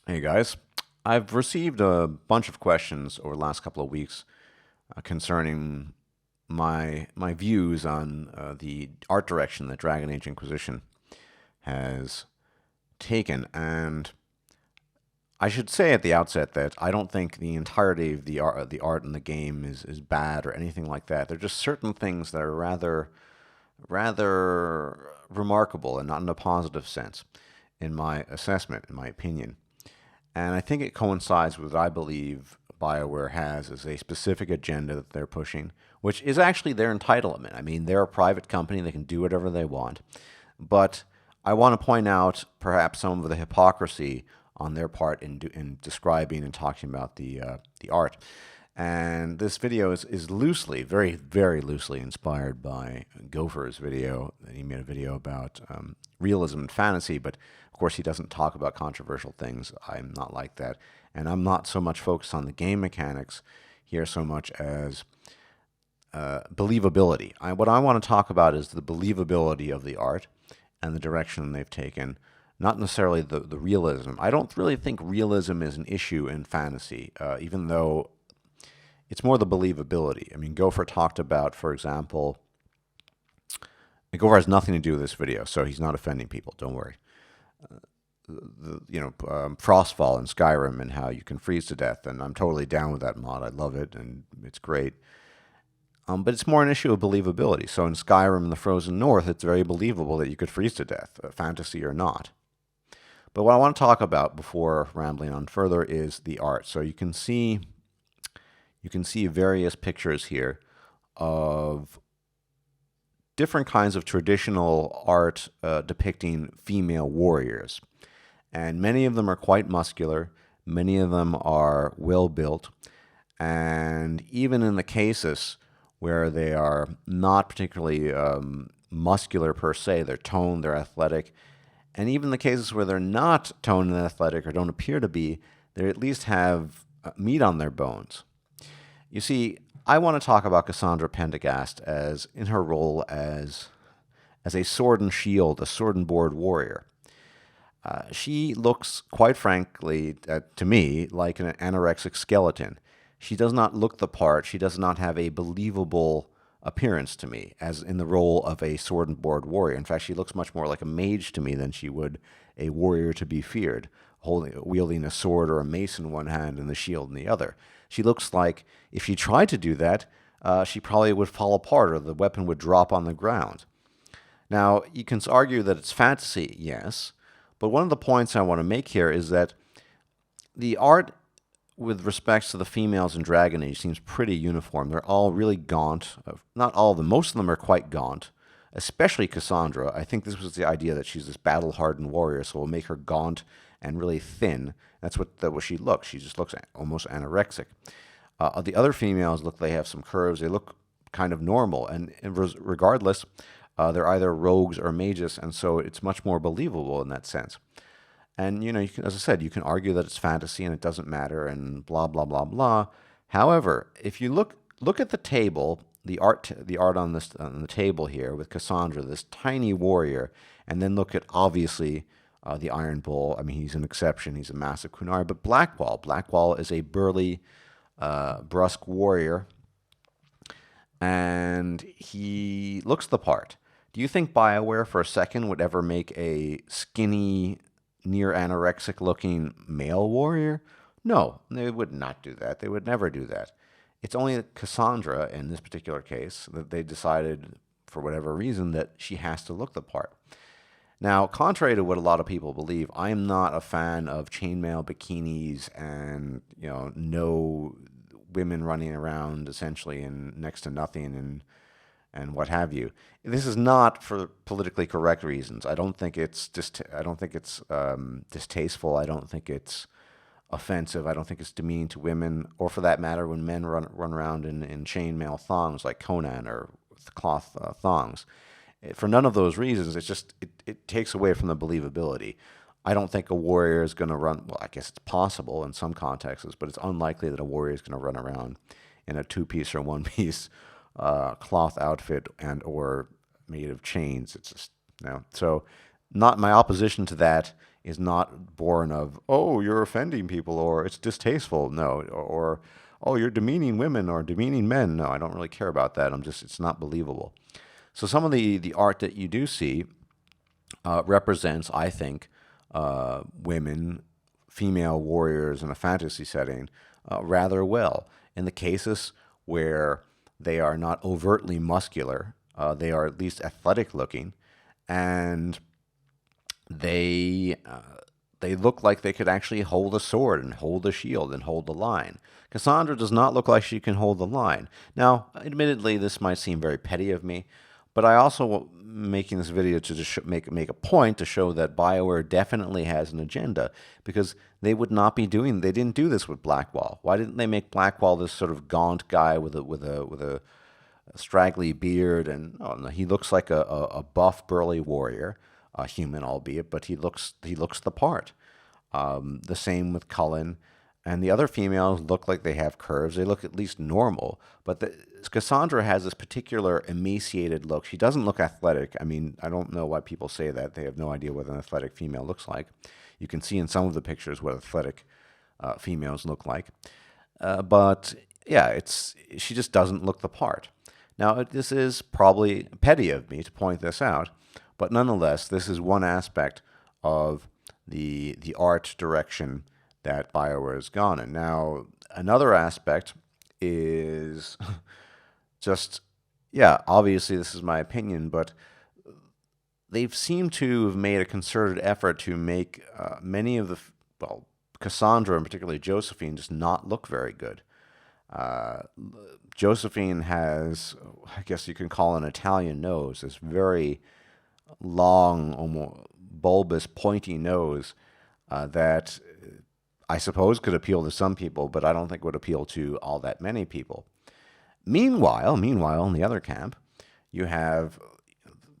Hey guys, I've received a bunch of questions over the last couple of weeks concerning my views on the art direction that Dragon Age Inquisition has taken, and I should say at the outset that I don't think the entirety of the art in the game is bad or anything like that. There are just certain things that are rather remarkable and not in a positive sense, in my assessment, in my opinion. And I think it coincides with what I believe BioWare has as a specific agenda that they're pushing, which is actually their entitlement. I mean, they're a private company, they can do whatever they want. But I want to point out perhaps some of the hypocrisy on their part in describing and talking about the art. And this video is loosely, very, very loosely inspired by Gopher's video. He made a video about realism and fantasy, but of course he doesn't talk about controversial things. I'm not like that. And I'm not so much focused on the game mechanics here so much as believability. What I want to talk about is the believability of the art and the direction they've taken, not necessarily the realism. I don't really think realism is an issue in fantasy, even though it's more the believability. I mean, Gopher talked about, for example, Gopher has nothing to do with this video, so he's not offending people. Don't worry. Frostfall in Skyrim and how you can freeze to death, and I'm totally down with that mod. I love it, and it's great. But it's more an issue of believability. So in Skyrim in the Frozen North, it's very believable that you could freeze to death, fantasy or not. But what I want to talk about before rambling on further is the art. So you can see various pictures here of different kinds of traditional art depicting female warriors. And many of them are quite muscular. Many of them are well built. And even in the cases where they are not particularly muscular per se, they're toned, they're athletic. And even the cases where they're not toned and athletic or don't appear to be, they at least have meat on their bones. You see, I want to talk about Cassandra Pendergast as in her role as a sword and shield, a sword and board warrior. She looks, quite frankly, to me, like an anorexic skeleton. She does not look the part. She does not have a believable appearance to me, as in the role of a sword and board warrior. In fact, she looks much more like a mage to me than she would a warrior to be feared, wielding a sword or a mace in one hand and the shield in the other. She looks like if she tried to do that, she probably would fall apart or the weapon would drop on the ground. Now, you can argue that it's fantasy, yes, but one of the points I want to make here is that the art with respects to the females in Dragon Age seems pretty uniform. They're all really gaunt. Not all of them. Most of them are quite gaunt, especially Cassandra. I think this was the idea that she's this battle-hardened warrior, so we'll make her gaunt and really thin. That's what she looks. She just looks almost anorexic. The other females look, they have some curves. They look kind of normal. And regardless, they're either rogues or mages, and so it's much more believable in that sense. And, as I said, you can argue that it's fantasy and it doesn't matter and blah, blah, blah, blah. However, if you look at the table, the art on the table here with Cassandra, this tiny warrior, and then look at, obviously, the Iron Bull. I mean, he's an exception. He's a massive Kunari. But Blackwall is a burly, brusque warrior, and he looks the part. Do you think BioWare for a second would ever make a skinny, near anorexic looking male warrior? No, they would not do that. They would never do that. It's only Cassandra, in this particular case, that they decided, for whatever reason, that she has to look the part. Now, contrary to what a lot of people believe, I am not a fan of chainmail bikinis and, no women running around essentially in next to nothing and what have you. This is not for politically correct reasons. I don't think it's distasteful. I don't think it's offensive. I don't think it's demeaning to women, or for that matter, when men run around in chainmail thongs like Conan or cloth thongs. For none of those reasons, it takes away from the believability. I don't think a warrior is going to run. Well, I guess it's possible in some contexts, but it's unlikely that a warrior is going to run around in a two-piece or one-piece cloth outfit or made of chains. It's just So, not my opposition to that is not born of, oh, you're offending people or it's distasteful. No, or oh, you're demeaning women or demeaning men. No, I don't really care about that. It's not believable. So some of the art that you do see represents, I think, women, female warriors in a fantasy setting rather well. In the cases where they are not overtly muscular, they are at least athletic looking, and they they look like they could actually hold a sword and hold a shield and hold the line. Cassandra does not look like she can hold the line. Now, admittedly, this might seem very petty of me, but I also making this video to just make a point to show that BioWare definitely has an agenda, because they didn't do this with Blackwall. Why didn't they make Blackwall this sort of gaunt guy with a straggly beard, and oh, no, he looks like a buff, burly warrior, a human albeit, but he looks the part. The same with Cullen, and the other females look like they have curves. They look at least normal, but Cassandra has this particular emaciated look. She doesn't look athletic. I mean, I don't know why people say that. They have no idea what an athletic female looks like. You can see in some of the pictures what athletic females look like, but yeah, she just doesn't look the part. Now, this is probably petty of me to point this out, but nonetheless, this is one aspect of the art direction that BioWare has gone in. Now, another aspect is just, yeah, obviously this is my opinion, but they've seemed to have made a concerted effort to make many of Cassandra and particularly Josephine just not look very good. Josephine has, I guess you can call an Italian nose, this very long, almost bulbous, pointy nose that I suppose could appeal to some people, but I don't think would appeal to all that many people. Meanwhile, in the other camp, you have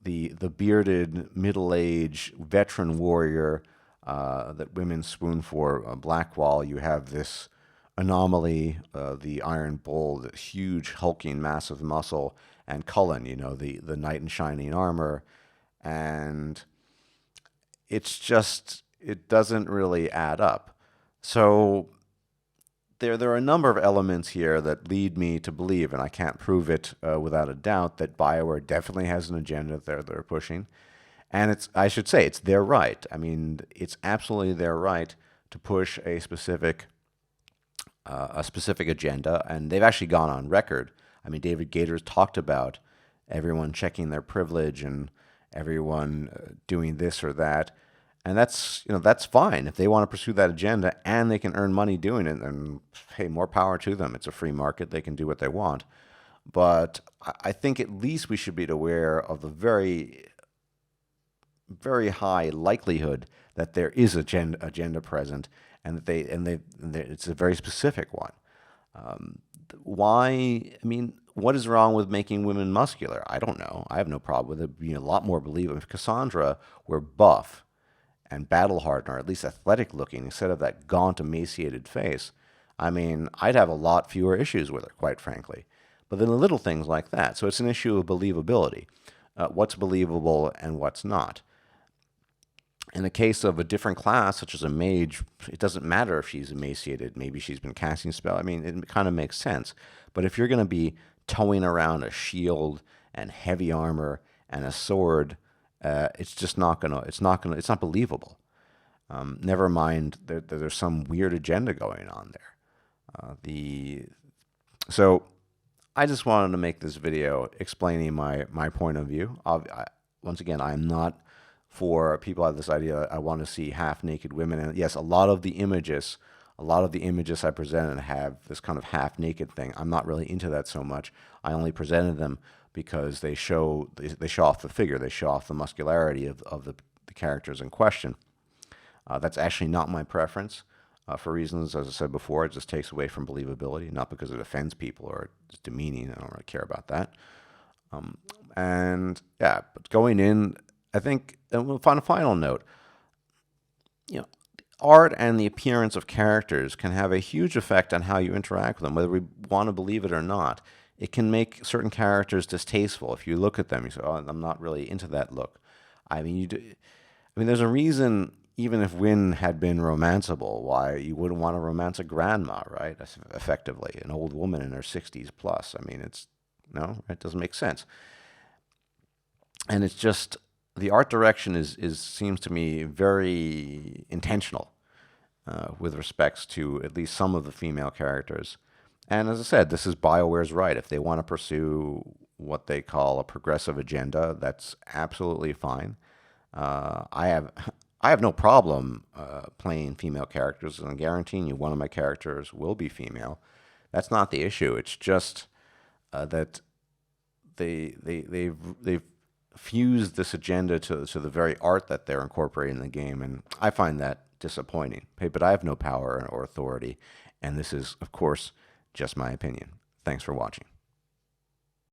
the bearded, middle-aged veteran warrior that women swoon for, Blackwall. You have this anomaly, the Iron Bull, the huge, hulking, massive muscle, and Cullen, the knight in shining armor. And it's just, it doesn't really add up. So there are a number of elements here that lead me to believe, and I can't prove it without a doubt, that BioWare definitely has an agenda they're pushing. And I should say, it's their right. I mean, it's absolutely their right to push a specific agenda, and they've actually gone on record. I mean, David Gator's talked about everyone checking their privilege and everyone doing this or that. And that's fine. If they want to pursue that agenda and they can earn money doing it, then hey, more power to them. It's a free market. They can do what they want. But I think at least we should be aware of the very, very high likelihood that there is agenda present, and that it's a very specific one. Why? I mean, what is wrong with making women muscular? I don't know. I have no problem with it being a lot more believable. If Cassandra were buff and battle-hardened, or at least athletic-looking, instead of that gaunt, emaciated face, I mean, I'd have a lot fewer issues with her, quite frankly. But then the little things like that. So it's an issue of believability. What's believable and what's not. In the case of a different class, such as a mage, it doesn't matter if she's emaciated. Maybe she's been casting spell. I mean, it kind of makes sense. But if you're going to be towing around a shield and heavy armor and a sword, it's just not it's not believable. Never mind that there's some weird agenda going on there. So I just wanted to make this video explaining my point of view. Once again, I'm not for people have this idea I want to see half-naked women. And yes, a lot of the images I presented have this kind of half-naked thing. I'm not really into that so much. I only presented them because they show off the figure, they show off the muscularity of the characters in question. That's actually not my preference for reasons, as I said before, it just takes away from believability, not because it offends people or it's demeaning. I don't really care about that. And yeah, but going in, I think, and on a final note, art and the appearance of characters can have a huge effect on how you interact with them, whether we want to believe it or not. It can make certain characters distasteful. If you look at them, you say, "Oh, I'm not really into that look." I mean, there's a reason even if Wynn had been romanceable, why you wouldn't want to romance a grandma, right? Effectively, an old woman in her 60s plus. I mean, it's no, it doesn't make sense. And it's just the art direction is seems to me very intentional with respects to at least some of the female characters. And as I said, this is BioWare's right. If they want to pursue what they call a progressive agenda, that's absolutely fine. I have I have no problem playing female characters, and I'm guaranteeing you one of my characters will be female. That's not the issue. It's just that they've fused this agenda to the very art that they're incorporating in the game, and I find that disappointing. Hey, but I have no power or authority, and this is, of course, just my opinion. Thanks for watching.